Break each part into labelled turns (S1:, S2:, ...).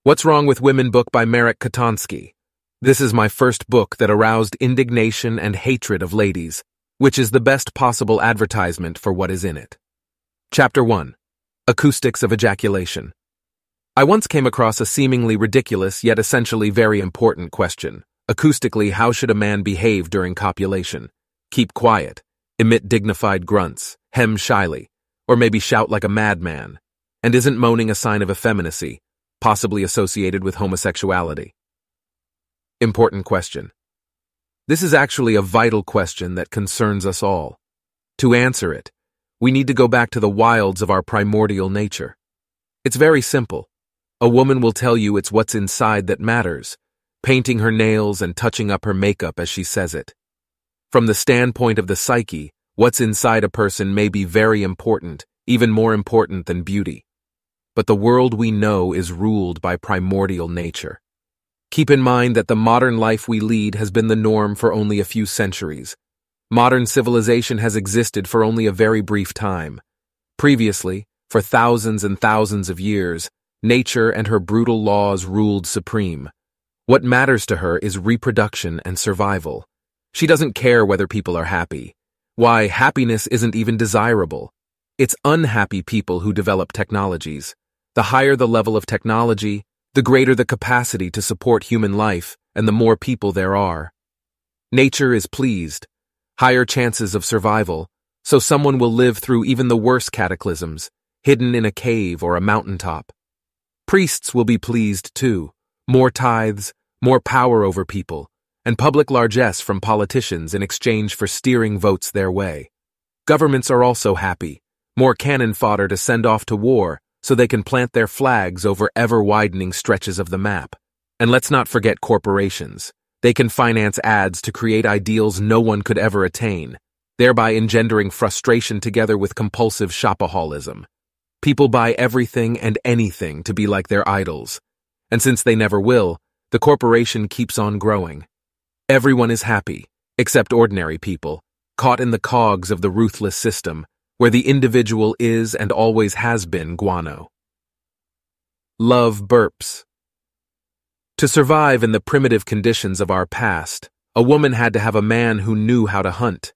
S1: What's Wrong with Women book by Marek Kotonski. This is my first book that aroused indignation and hatred of ladies, which is the best possible advertisement for what is in it. Chapter 1. Acoustics of Ejaculation. I once came across a seemingly ridiculous yet essentially very important question. Acoustically, how should a man behave during copulation? Keep quiet, emit dignified grunts, hem shyly, or maybe shout like a madman? And isn't moaning a sign of effeminacy, possibly associated with homosexuality? Important question. This is actually a vital question that concerns us all. To answer it, we need to go back to the wilds of our primordial nature. It's very simple. A woman will tell you it's what's inside that matters, painting her nails and touching up her makeup as she says it. From the standpoint of the psyche, what's inside a person may be very important, even more important than beauty. But the world we know is ruled by primordial nature. Keep in mind that the modern life we lead has been the norm for only a few centuries. Modern civilization has existed for only a very brief time. Previously, for thousands and thousands of years, nature and her brutal laws ruled supreme. What matters to her is reproduction and survival. She doesn't care whether people are happy. Why, happiness isn't even desirable. It's unhappy people who develop technologies. The higher the level of technology, the greater the capacity to support human life and the more people there are. Nature is pleased. Higher chances of survival, so someone will live through even the worst cataclysms, hidden in a cave or a mountaintop. Priests will be pleased too. More tithes, more power over people, and public largesse from politicians in exchange for steering votes their way. Governments are also happy. More cannon fodder to send off to war, so they can plant their flags over ever-widening stretches of the map. And let's not forget corporations. They can finance ads to create ideals no one could ever attain, thereby engendering frustration together with compulsive shopaholism. People buy everything and anything to be like their idols. And since they never will, the corporation keeps on growing. Everyone is happy, except ordinary people, caught in the cogs of the ruthless system, where the individual is and always has been guano. Love burps. To survive in the primitive conditions of our past, a woman had to have a man who knew how to hunt.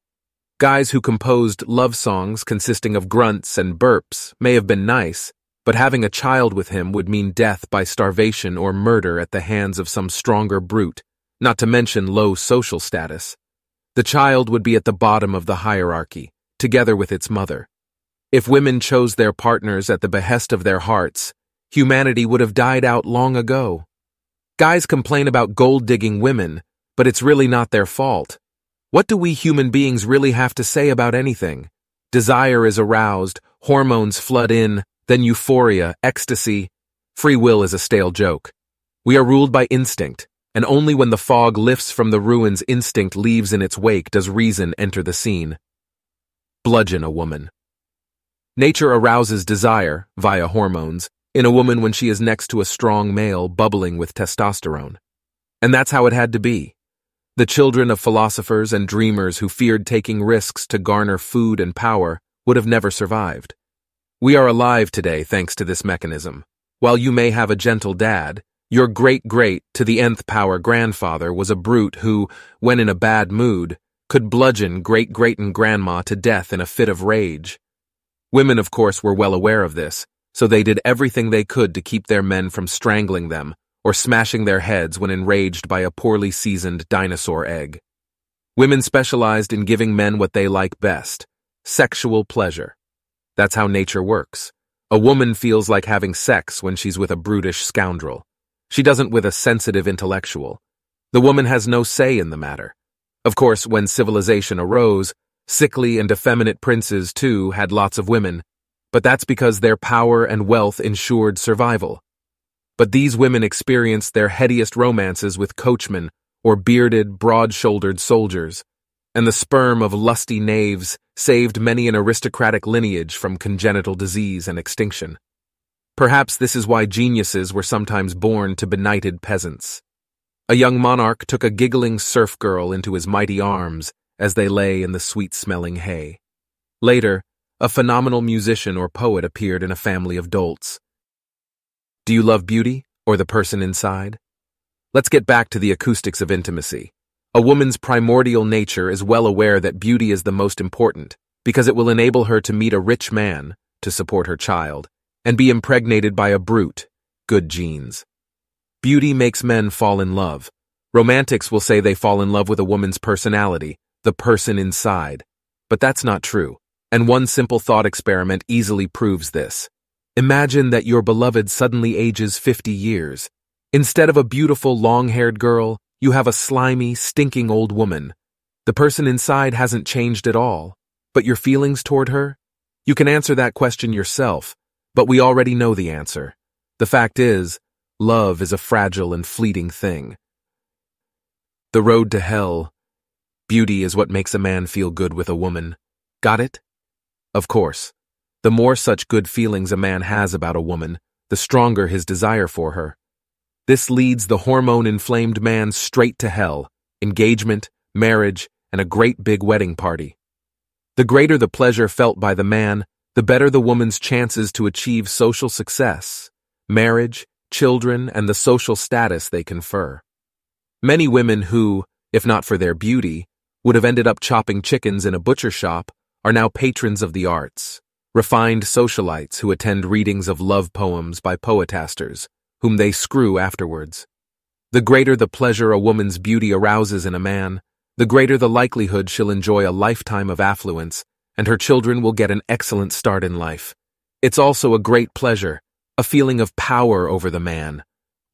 S1: Guys who composed love songs consisting of grunts and burps may have been nice, but having a child with him would mean death by starvation or murder at the hands of some stronger brute, not to mention low social status. The child would be at the bottom of the hierarchy, together with its mother. If women chose their partners at the behest of their hearts, humanity would have died out long ago. Guys complain about gold-digging women, but it's really not their fault. What do we human beings really have to say about anything? Desire is aroused, hormones flood in, then euphoria, ecstasy. Free will is a stale joke. We are ruled by instinct, and only when the fog lifts from the ruins instinct leaves in its wake does reason enter the scene. Bludgeon a woman. Nature arouses desire, via hormones, in a woman when she is next to a strong male bubbling with testosterone. And that's how it had to be. The children of philosophers and dreamers who feared taking risks to garner food and power would have never survived. We are alive today thanks to this mechanism. While you may have a gentle dad, your great-great to the nth power grandfather was a brute who, when in a bad mood, could bludgeon great-great and grandma to death in a fit of rage. Women, of course, were well aware of this, so they did everything they could to keep their men from strangling them or smashing their heads when enraged by a poorly seasoned dinosaur egg. Women specialized in giving men what they like best, sexual pleasure. That's how nature works. A woman feels like having sex when she's with a brutish scoundrel. She doesn't with a sensitive intellectual. The woman has no say in the matter. Of course, when civilization arose, sickly and effeminate princes, too, had lots of women, but that's because their power and wealth ensured survival. But these women experienced their headiest romances with coachmen or bearded, broad-shouldered soldiers, and the sperm of lusty knaves saved many an aristocratic lineage from congenital disease and extinction. Perhaps this is why geniuses were sometimes born to benighted peasants. A young monarch took a giggling serf girl into his mighty arms as they lay in the sweet-smelling hay. Later, a phenomenal musician or poet appeared in a family of dolts. Do you love beauty or the person inside? Let's get back to the acoustics of intimacy. A woman's primordial nature is well aware that beauty is the most important, because it will enable her to meet a rich man, to support her child, and be impregnated by a brute, good genes. Beauty makes men fall in love. Romantics will say they fall in love with a woman's personality, the person inside. But that's not true, and one simple thought experiment easily proves this. Imagine that your beloved suddenly ages 50 years. Instead of a beautiful, long-haired girl, you have a slimy, stinking old woman. The person inside hasn't changed at all, but your feelings toward her? You can answer that question yourself, but we already know the answer. The fact is, love is a fragile and fleeting thing. The road to hell. Beauty is what makes a man feel good with a woman. Got it? Of course. The more such good feelings a man has about a woman, the stronger his desire for her. This leads the hormone-inflamed man straight to hell, engagement, marriage, and a great big wedding party. The greater the pleasure felt by the man, the better the woman's chances to achieve social success, marriage, children, and the social status they confer. Many women who, if not for their beauty, would have ended up chopping chickens in a butcher shop, are now patrons of the arts, refined socialites who attend readings of love poems by poetasters, whom they screw afterwards. The greater the pleasure a woman's beauty arouses in a man, the greater the likelihood she'll enjoy a lifetime of affluence, and her children will get an excellent start in life. It's also a great pleasure, a feeling of power over the man,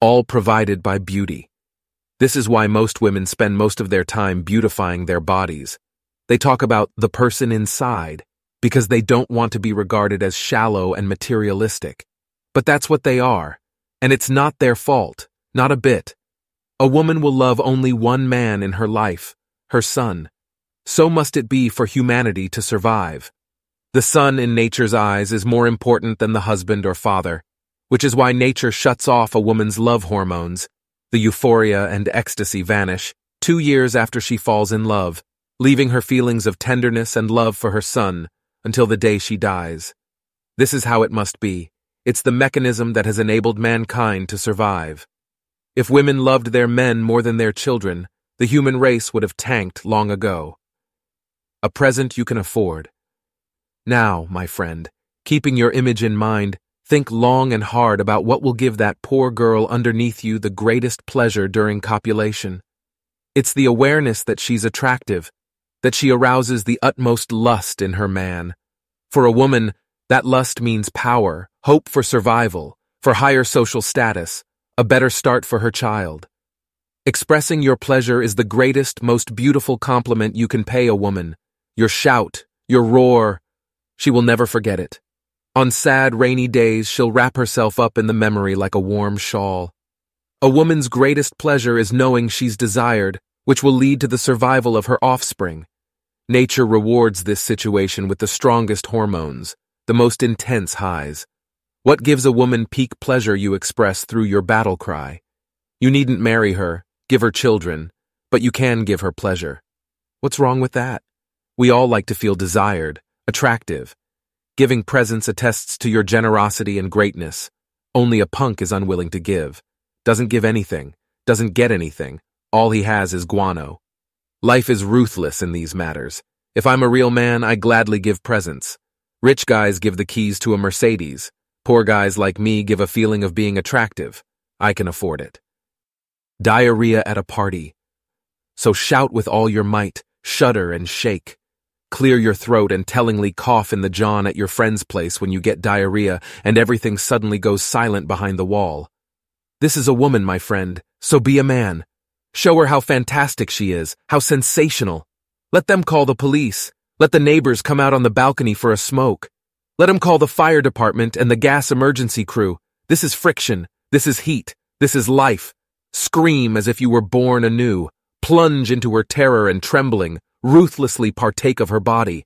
S1: all provided by beauty. This is why most women spend most of their time beautifying their bodies. They talk about the person inside, because they don't want to be regarded as shallow and materialistic. But that's what they are. And it's not their fault, not a bit. A woman will love only one man in her life, her son. So must it be for humanity to survive. The son in nature's eyes is more important than the husband or father, which is why nature shuts off a woman's love hormones. The euphoria and ecstasy vanish 2 years after she falls in love, leaving her feelings of tenderness and love for her son until the day she dies. This is how it must be. It's the mechanism that has enabled mankind to survive. If women loved their men more than their children, the human race would have tanked long ago. A present you can afford. Now, my friend, keeping your image in mind, think long and hard about what will give that poor girl underneath you the greatest pleasure during copulation. It's the awareness that she's attractive, that she arouses the utmost lust in her man. For a woman, that lust means power, hope for survival, for higher social status, a better start for her child. Expressing your pleasure is the greatest, most beautiful compliment you can pay a woman. Your shout, your roar, she will never forget it. On sad, rainy days, she'll wrap herself up in the memory like a warm shawl. A woman's greatest pleasure is knowing she's desired, which will lead to the survival of her offspring. Nature rewards this situation with the strongest hormones, the most intense highs. What gives a woman peak pleasure you express through your battle cry? You needn't marry her, give her children, but you can give her pleasure. What's wrong with that? We all like to feel desired, attractive. Giving presents attests to your generosity and greatness. Only a punk is unwilling to give. Doesn't give anything, doesn't get anything. All he has is guano. Life is ruthless in these matters. If I'm a real man, I gladly give presents. Rich guys give the keys to a Mercedes. Poor guys like me give a feeling of being attractive. I can afford it. Diarrhea at a party. So shout with all your might, shudder and shake. Clear your throat and tellingly cough in the john at your friend's place when you get diarrhea and everything suddenly goes silent behind the wall. This is a woman, my friend, so be a man. Show her how fantastic she is, how sensational. Let them call the police. Let the neighbors come out on the balcony for a smoke. Let them call the fire department and the gas emergency crew. This is friction. This is heat. This is life. Scream as if you were born anew. Plunge into her terror and trembling. Ruthlessly partake of her body.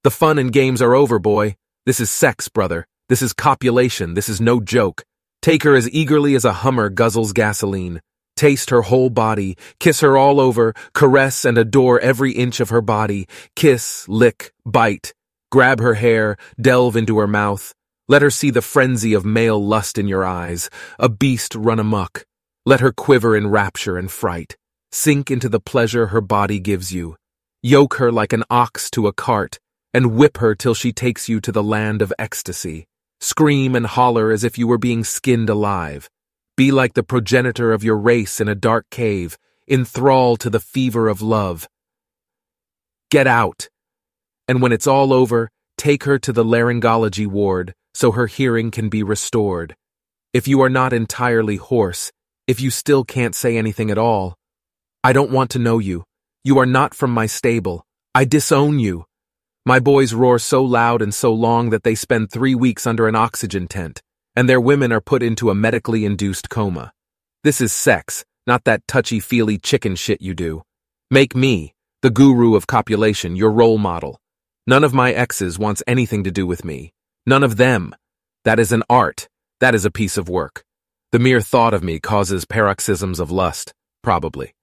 S1: The fun and games are over, boy. This is sex, brother. This is copulation. This is no joke. Take her as eagerly as a Hummer guzzles gasoline. Taste her whole body, kiss her all over, caress and adore every inch of her body, kiss, lick, bite, grab her hair, delve into her mouth. Let her see the frenzy of male lust in your eyes, a beast run amok. Let her quiver in rapture and fright. Sink into the pleasure her body gives you. Yoke her like an ox to a cart, and whip her till she takes you to the land of ecstasy. Scream and holler as if you were being skinned alive. Be like the progenitor of your race in a dark cave, in thrall to the fever of love. Get out. And when it's all over, take her to the laryngology ward so her hearing can be restored. If you are not entirely hoarse, if you still can't say anything at all, I don't want to know you. You are not from my stable. I disown you. My boys roar so loud and so long that they spend 3 weeks under an oxygen tent, and their women are put into a medically induced coma. This is sex, not that touchy-feely chicken shit you do. Make me, the guru of copulation, your role model. None of my exes wants anything to do with me. None of them. That is an art. That is a piece of work. The mere thought of me causes paroxysms of lust, probably.